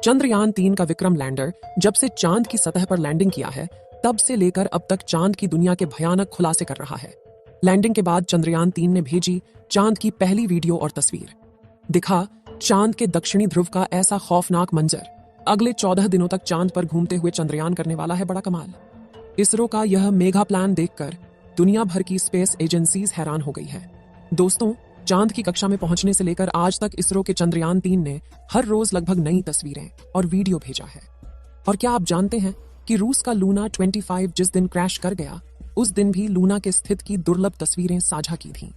चंद्रयान-3 का विक्रम लैंडर जब से चांद की सतह पर लैंडिंग किया है, तब से लेकर अब तक चांद की दुनिया के भयानक खुलासे कर रहा है। लैंडिंग के बाद चंद्रयान-3 ने भेजी चांद की पहली वीडियो और तस्वीर। दिखा चांद के दक्षिणी ध्रुव का ऐसा खौफनाक मंजर। अगले 14 दिनों तक चांद पर घूमते हुए चंद्रयान करने वाला है बड़ा कमाल। इसरो का यह मेगा प्लान देखकर दुनिया भर की स्पेस एजेंसीज हैरान हो गई है। दोस्तों, चांद की कक्षा में पहुंचने से लेकर आज तक इसरो के चंद्रयान-3 ने हर रोज लगभग नई तस्वीरें और वीडियो भेजा है। और क्या आप जानते हैं कि रूस का लूना 25 जिस दिन क्रैश कर गया, उस दिन भी लूना के स्थित की दुर्लभ तस्वीरें साझा की थीं,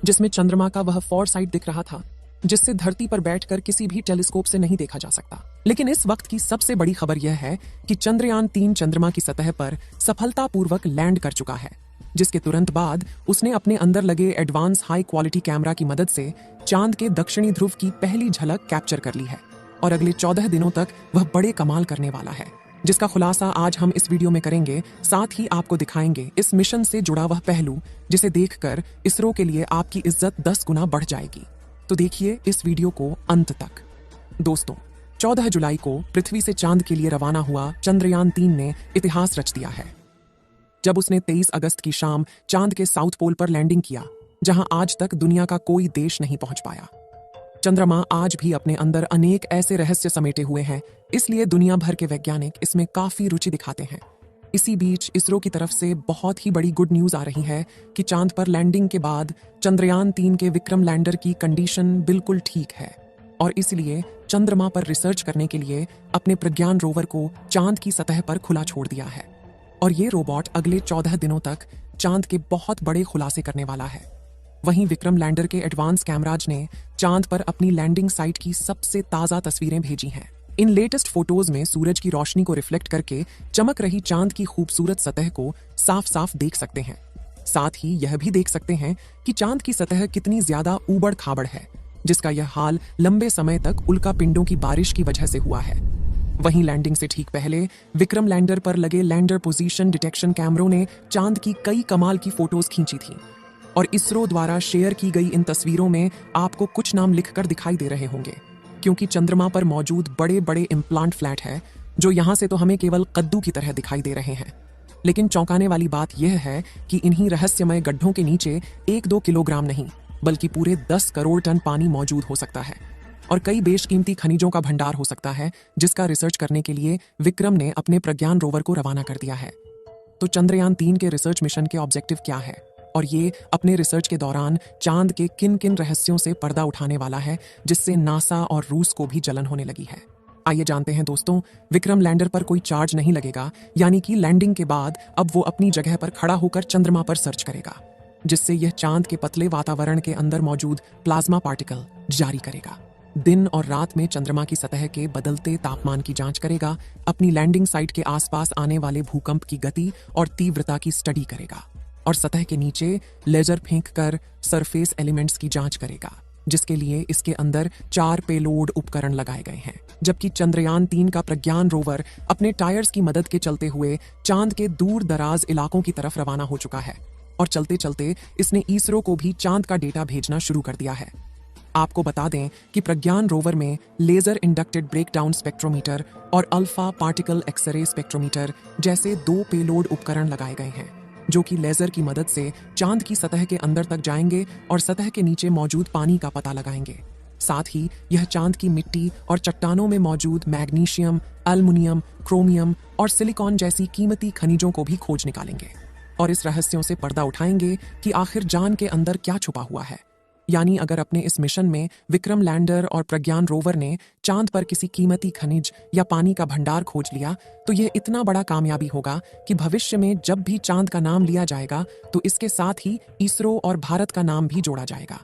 जिसमें चंद्रमा का वह फोरसाइट दिख रहा था जिससे धरती पर बैठकर किसी भी टेलीस्कोप से नहीं देखा जा सकता। लेकिन इस वक्त की सबसे बड़ी खबर यह है कि चंद्रयान-3 चंद्रमा की सतह पर सफलतापूर्वक लैंड कर चुका है, जिसके तुरंत बाद उसने अपने अंदर लगे एडवांस हाई क्वालिटी कैमरा की मदद से चांद के दक्षिणी ध्रुव की पहली झलक कैप्चर कर ली है। और अगले 14 दिनों तक वह बड़े कमाल करने वाला है, जिसका खुलासा आज हम इस वीडियो में करेंगे। साथ ही आपको दिखाएंगे इस मिशन से जुड़ा वह पहलू जिसे देखकर इसरो के लिए आपकी इज्जत 10 गुना बढ़ जाएगी। तो देखिए इस वीडियो को अंत तक। दोस्तों, 14 जुलाई को पृथ्वी से चांद के लिए रवाना हुआ चंद्रयान-3 ने इतिहास रच दिया है, जब उसने 23 अगस्त की शाम चांद के साउथ पोल पर लैंडिंग किया, जहां आज तक दुनिया का कोई देश नहीं पहुंच पाया। चंद्रमा आज भी अपने अंदर अनेक ऐसे रहस्य समेटे हुए हैं, इसलिए दुनिया भर के वैज्ञानिक इसमें काफी रुचि दिखाते हैं। इसी बीच इसरो की तरफ से बहुत ही बड़ी गुड न्यूज आ रही है कि चांद पर लैंडिंग के बाद चंद्रयान-3 के विक्रम लैंडर की कंडीशन बिल्कुल ठीक है, और इसलिए चंद्रमा पर रिसर्च करने के लिए अपने प्रज्ञान रोवर को चांद की सतह पर खुला छोड़ दिया है। और ये रोबोट अगले 14 दिनों तक चांद के बहुत बड़े खुलासे करने वाला है। वहीं विक्रम लैंडर के एडवांस कैमराज ने चांद पर अपनी लैंडिंग साइट की सबसे ताजा तस्वीरें भेजी हैं। इन लेटेस्ट फोटोज में सूरज की रोशनी को रिफ्लेक्ट करके चमक रही चांद की खूबसूरत सतह को साफ साफ देख सकते हैं। साथ ही यह भी देख सकते हैं कि चांद की सतह कितनी ज्यादा ऊबड़ खाबड़ है, जिसका यह हाल लंबे समय तक उल्का पिंडों की बारिश की वजह से हुआ है। वहीं लैंडिंग से ठीक पहले विक्रम लैंडर पर लगे लैंडर पोजीशन डिटेक्शन कैमरों ने चांद की कई कमाल की फोटोज खींची थी। और इसरो द्वारा शेयर की गई इन तस्वीरों में आपको कुछ नाम लिखकर दिखाई दे रहे होंगे, क्योंकि चंद्रमा पर मौजूद बड़े बड़े इम्प्लांट फ्लैट है, जो यहाँ से तो हमें केवल कद्दू की तरह दिखाई दे रहे हैं। लेकिन चौंकाने वाली बात यह है कि इन्हीं रहस्यमय गड्ढों के नीचे 1-2 किलोग्राम नहीं, बल्कि पूरे 10 करोड़ टन पानी मौजूद हो सकता है, और कई बेशकीमती खनिजों का भंडार हो सकता है, जिसका रिसर्च करने के लिए विक्रम ने अपने प्रज्ञान रोवर को रवाना कर दिया है। तो चंद्रयान-3 के रिसर्च मिशन के ऑब्जेक्टिव क्या है, और ये अपने रिसर्च के दौरान चांद के किन किन रहस्यों से पर्दा उठाने वाला है, जिससे नासा और रूस को भी जलन होने लगी है। आइए जानते हैं दोस्तों। विक्रम लैंडर पर कोई चार्ज नहीं लगेगा, यानी कि लैंडिंग के बाद अब वो अपनी जगह पर खड़ा होकर चंद्रमा पर सर्च करेगा, जिससे यह चांद के पतले वातावरण के अंदर मौजूद प्लाज्मा पार्टिकल जारी करेगा। दिन और रात में चंद्रमा की सतह के बदलते तापमान की जांच करेगा, अपनी लैंडिंग साइट के आसपास आने वाले भूकंप की गति और तीव्रता की स्टडी करेगा, और सतह के नीचे लेजर फेंक कर सरफेस एलिमेंट्स की जांच करेगा, जिसके लिए इसके अंदर 4 पेलोड उपकरण लगाए गए हैं। जबकि चंद्रयान-3 का प्रज्ञान रोवर अपने टायर्स की मदद के चलते हुए चांद के दूर दराज इलाकों की तरफ रवाना हो चुका है, और चलते चलते इसने इसरो को भी चांद का डेटा भेजना शुरू कर दिया है। आपको बता दें कि प्रज्ञान रोवर में लेजर इंडक्टेड ब्रेकडाउन स्पेक्ट्रोमीटर और अल्फा पार्टिकल एक्सरे स्पेक्ट्रोमीटर जैसे 2 पेलोड उपकरण लगाए गए हैं, जो कि लेजर की मदद से चांद की सतह के अंदर तक जाएंगे और सतह के नीचे मौजूद पानी का पता लगाएंगे। साथ ही यह चांद की मिट्टी और चट्टानों में मौजूद मैग्नीशियम, एल्युमिनियम, क्रोमियम और सिलिकॉन जैसी कीमती खनिजों को भी खोज निकालेंगे, और इस रहस्यों से पर्दा उठाएंगे कि आखिर जान के अंदर क्या छुपा हुआ है। यानी अगर अपने इस मिशन में विक्रम लैंडर और प्रज्ञान रोवर ने चांद पर किसी कीमती खनिज या पानी का भंडार खोज लिया, तो यह इतना बड़ा कामयाबी होगा कि भविष्य में जब भी चांद का नाम लिया जाएगा, तो इसके साथ ही इसरो और भारत का नाम भी जोड़ा जाएगा।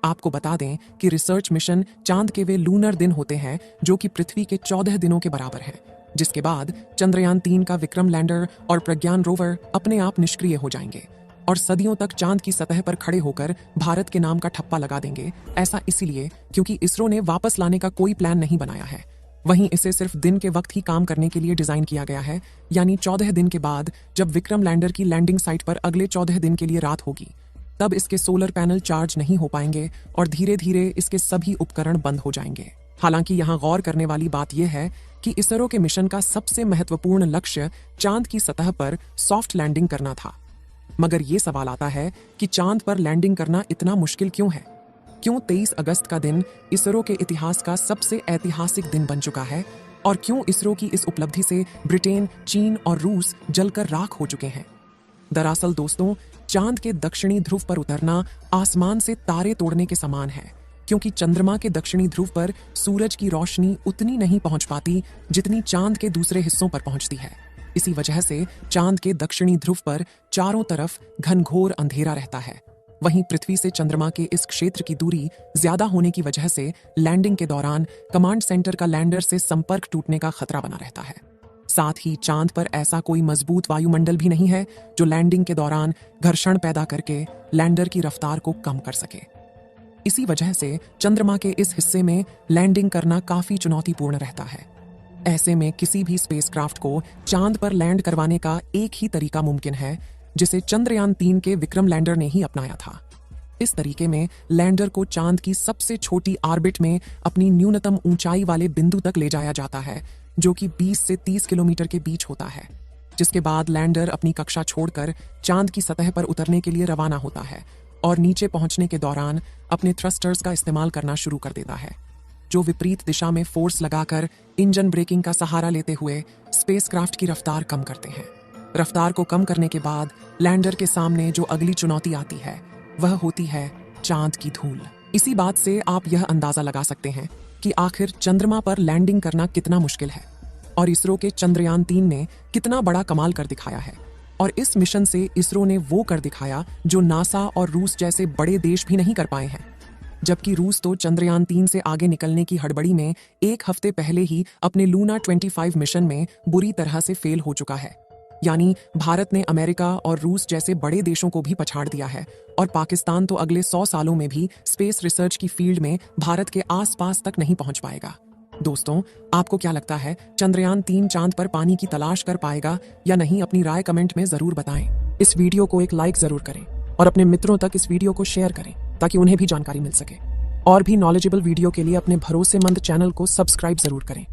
आपको बता दें कि रिसर्च मिशन चांद के वे लूनर दिन होते हैं जो कि पृथ्वी के 14 दिनों के बराबर हैं, जिसके बाद चंद्रयान-3 का विक्रम लैंडर और प्रज्ञान रोवर अपने आप निष्क्रिय हो जाएंगे और सदियों तक चांद की सतह पर खड़े होकर भारत के नाम का ठप्पा लगा देंगे। ऐसा इसलिए क्योंकि इसरो ने वापस लाने का कोई प्लान नहीं बनाया है। वहीं इसे सिर्फ दिन के वक्त ही काम करने के लिए डिजाइन किया गया है, यानी 14 दिन के बाद जब विक्रम लैंडर की लैंडिंग साइट पर अगले 14 दिन के लिए रात होगी, तब इसके सोलर पैनल चार्ज नहीं हो पाएंगे और धीरे धीरे इसके सभी उपकरण बंद हो जाएंगे। हालांकि यहाँ गौर करने वाली बात यह है कि इसरो के मिशन का सबसे महत्वपूर्ण लक्ष्य चांद की सतह पर सॉफ्ट लैंडिंग करना था। मगर ये सवाल आता है कि चांद पर लैंडिंग करना इतना मुश्किल क्यों है? क्यों 23 अगस्त का दिन इसरो के इतिहास का सबसे ऐतिहासिक दिन बन चुका है? और क्यों इसरो की इस उपलब्धि से ब्रिटेन, चीन और रूस जलकर राख हो चुके हैं? दरअसल दोस्तों, चांद के दक्षिणी ध्रुव पर उतरना आसमान से तारे तोड़ने के समान है, क्योंकि चंद्रमा के दक्षिणी ध्रुव पर सूरज की रोशनी उतनी नहीं पहुंच पाती जितनी चांद के दूसरे हिस्सों पर पहुंचती है। इसी वजह से चांद के दक्षिणी ध्रुव पर चारों तरफ घनघोर अंधेरा रहता है। वहीं पृथ्वी से चंद्रमा के इस क्षेत्र की दूरी ज्यादा होने की वजह से लैंडिंग के दौरान कमांड सेंटर का लैंडर से संपर्क टूटने का खतरा बना रहता है। साथ ही चांद पर ऐसा कोई मजबूत वायुमंडल भी नहीं है जो लैंडिंग के दौरान घर्षण पैदा करके लैंडर की रफ्तार को कम कर सके। इसी वजह से चंद्रमा के इस हिस्से में लैंडिंग करना काफी चुनौतीपूर्ण रहता है। ऐसे में किसी भी स्पेसक्राफ्ट को चांद पर लैंड करवाने का एक ही तरीका मुमकिन है, जिसे चंद्रयान 3 के विक्रम लैंडर ने ही अपनाया था। इस तरीके में लैंडर को चांद की सबसे छोटी ऑर्बिट में अपनी न्यूनतम ऊंचाई वाले बिंदु तक ले जाया जाता है, जो कि 20 से 30 किलोमीटर के बीच होता है, जिसके बाद लैंडर अपनी कक्षा छोड़कर चांद की सतह पर उतरने के लिए रवाना होता है और नीचे पहुंचने के दौरान अपने थ्रस्टर्स का इस्तेमाल करना शुरू कर देता है, जो विपरीत दिशा में फोर्स लगाकर इंजन ब्रेकिंग का सहारा लेते हुए स्पेसक्राफ्ट की रफ्तार कम करते हैं। रफ्तार को कम करने के बाद लैंडर के सामने जो अगली चुनौती आती है वह होती है चांद की धूल। इसी बात से आप यह अंदाजा लगा सकते हैं कि आखिर चंद्रमा पर लैंडिंग करना कितना मुश्किल है और इसरो के चंद्रयान 3 ने कितना बड़ा कमाल कर दिखाया है। और इस मिशन से इसरो ने वो कर दिखाया जो नासा और रूस जैसे बड़े देश भी नहीं कर पाए हैं। जबकि रूस तो चंद्रयान 3 से आगे निकलने की हड़बड़ी में एक हफ्ते पहले ही अपने लूना 25 मिशन में बुरी तरह से फेल हो चुका है। यानी भारत ने अमेरिका और रूस जैसे बड़े देशों को भी पछाड़ दिया है और पाकिस्तान तो अगले 100 सालों में भी स्पेस रिसर्च की फील्ड में भारत के आसपास तक नहीं पहुंच पाएगा। दोस्तों, आपको क्या लगता है, चंद्रयान 3 चांद पर पानी की तलाश कर पाएगा या नहीं? अपनी राय कमेंट में जरूर बताएं। इस वीडियो को एक लाइक जरूर करें और अपने मित्रों तक इस वीडियो को शेयर करें ताकि उन्हें भी जानकारी मिल सके। और भी नॉलेजेबल वीडियो के लिए अपने भरोसेमंद चैनल को सब्सक्राइब जरूर करें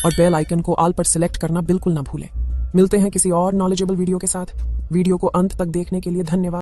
और बेल आइकन को ऑल पर सिलेक्ट करना बिल्कुल ना भूलें। मिलते हैं किसी और नॉलेजेबल वीडियो के साथ। वीडियो को अंत तक देखने के लिए धन्यवाद।